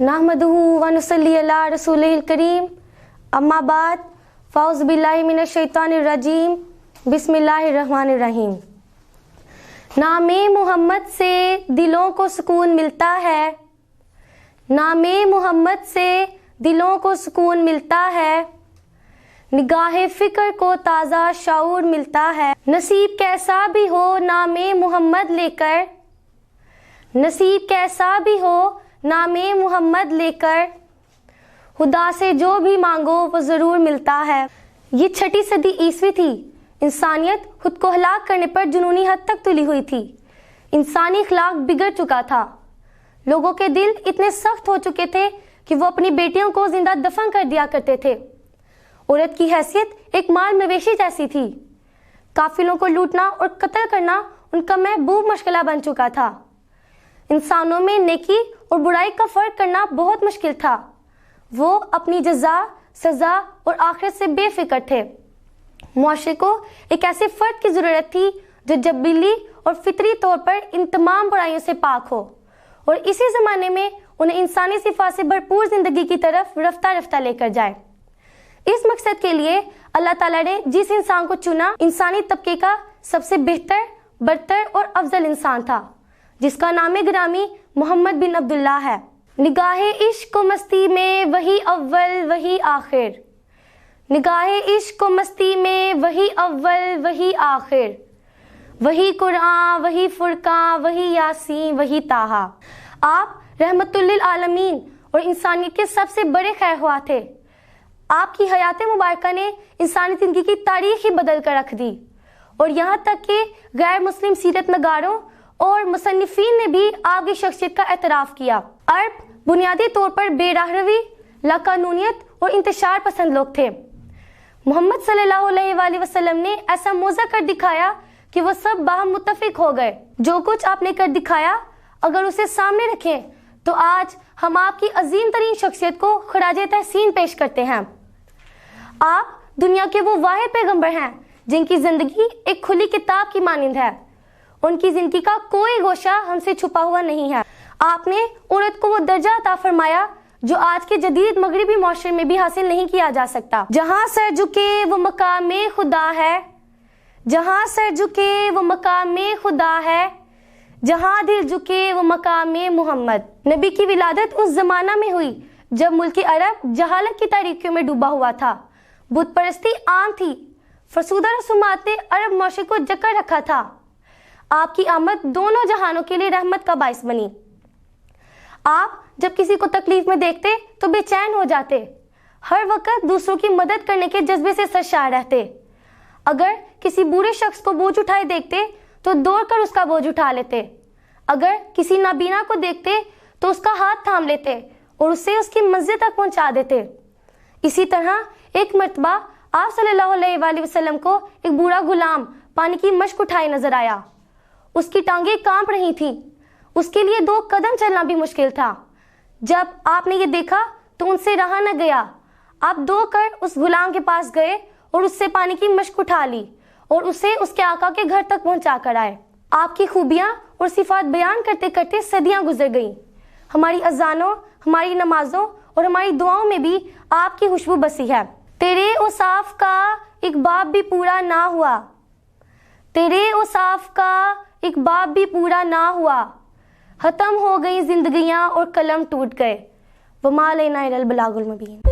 नहमदुहु व नुसल्ली अला रसूलिल करीम अम्मा बाद फ़ाउज़ बिल्लाहि मिनश शैतानिर रजीम बिस्मिल्लाहिर रहमानिर रहीम। नामे मोहम्मद से दिलों को सुकून मिलता है, नामे मोहम्मद से दिलों को सुकून मिलता है, निगाहे फ़िक्र को ताज़ा शऊर मिलता है। नसीब कैसा भी हो नामे मोहम्मद लेकर, नसीब कैसा भी हो नामे मोहम्मद लेकर, खुदा से जो भी मांगो वो ज़रूर मिलता है। ये 6ठी सदी ईस्वी थी। इंसानियत खुद को हलाक करने पर जुनूनी हद तक तुली हुई थी। इंसानी अखलाक बिगड़ चुका था। लोगों के दिल इतने सख्त हो चुके थे कि वो अपनी बेटियों को जिंदा दफन कर दिया करते थे। औरत की हैसियत एक माल मवेशी जैसी थी। काफिलों को लूटना और कत्ल करना उनका महबूब मशगला बन चुका था। इंसानों में नेकी और बुराई का फर्क करना बहुत मुश्किल था। वो अपनी जज़ा, सज़ा और आखिरत से बेफिक्र थे। मुआशरे को एक ऐसे फर्द की ज़रूरत थी जो जबीली और फितरी तौर पर इन तमाम बुराइयों से पाक हो और इसी ज़माने में उन्हें इंसानी सिफ़ात से भरपूर ज़िंदगी की तरफ रफ्ता रफ्ता लेकर जाए। इस मकसद के लिए अल्लाह ताला ने जिस इंसान को चुना, इंसानी तबके का सबसे बेहतर, बरतर और अफजल इंसान था, जिसका नाम गिरामी मोहम्मद बिन अब्दुल्लाह है। निगाहे इश्क को मस्ती में वही अव्वल वही आखिर, निगाहे इश्क को मस्ती में वही अव्वल वही आखिर, वही कुरान वही फुरकान वही यासीन वही ताहा। आप रहमतुल लिल आलमीन और इंसानियत के सबसे बड़े खैरख्वाह थे। आपकी हयात मुबारका ने इंसानी ज़िंदगी की तारीख ही बदल कर रख दी और यहाँ तक कि गैर मुस्लिम सीरत नगारों और मुसन्निफीन ने भी आपकी शख्सियत का एतराफ़ किया। अरब बुनियादी तौर पर बेराहरवी, लाकानूनियत और इंतशार पसंद लोग थे। मोहम्मद सल्लल्लाहु अलैहि वसल्लम ने ऐसा मौज़ा कर दिखाया कि वो सब बाहम मुत्तफिक हो गए। जो कुछ आपने कर दिखाया, अगर उसे सामने रखें तो आज हम आपकी अजीम तरीन शख्सियत को खराजे तहसीन पेश करते हैं। आप दुनिया के वो वाहिद पैगंबर हैं जिनकी ज़िंदगी एक खुली किताब की मानिंद है। उनकी ज़िंदगी का कोई गोशा हमसे छुपा हुआ नहीं है। आपने औरत को वो दर्जा अता फरमाया जो आज के जदीद मगरिबी मुआशरे में भी हासिल नहीं किया जा सकता। जहाँ सर झुके वो मकामे खुदा है, जहाँ सर झुके वो मकामे खुदा है, जहाँ दिल झुके वो मकामे मोहम्मद। नबी की विलादत उस जमाना में हुई जब मुल्क अरब जहालत की तारीकियों में डूबा हुआ था। बुत परस्ती आम थी। फरसूदा रसूमात ने अरब मुआशरे को जकड़ रखा था। आपकी आमद दोनों जहानों के लिए रहमत का बाइस बनी। आप जब किसी को तकलीफ में देखते तो बेचैन हो जाते। हर वक्त दूसरों की मदद करने के जज्बे से सरशार रहते। अगर किसी बुरे शख्स को बोझ उठाए देखते तो दौड़कर उसका बोझ उठा लेते। अगर किसी नाबीना को देखते तो उसका हाथ थाम लेते और उसे उसकी मंजिल तक पहुंचा देते। इसी तरह एक मर्तबा आप सल्लल्लाहु अलैहि वसल्लम को एक बूढ़ा गुलाम पानी की मश्क उठाए नजर आया। उसकी टांगें कांप रही थीं। उसके लिए 2 कदम चलना भी मुश्किल था। जब आपने ये देखा तो उनसे रहा न गया। आप दौड़कर उस गुलाम के पास गए और उससे पानी की मश्क उठा ली और उसे उसके आका के घर तक पहुंचा कर आए। आपकी खूबियां और सिफात बयान करते करते सदियां गुजर गईं। हमारी अजानों, हमारी नमाजों और हमारी दुआओं में भी आपकी खुशबू बसी है। तेरे औसाफ का एक बाब भी पूरा ना हुआ, तेरे औसाफ का एक बाब भी पूरा ना हुआ, खत्म हो गई जिंदगियां और कलम टूट गए। वमा अलैना इल्लल बलागुल मुबीन।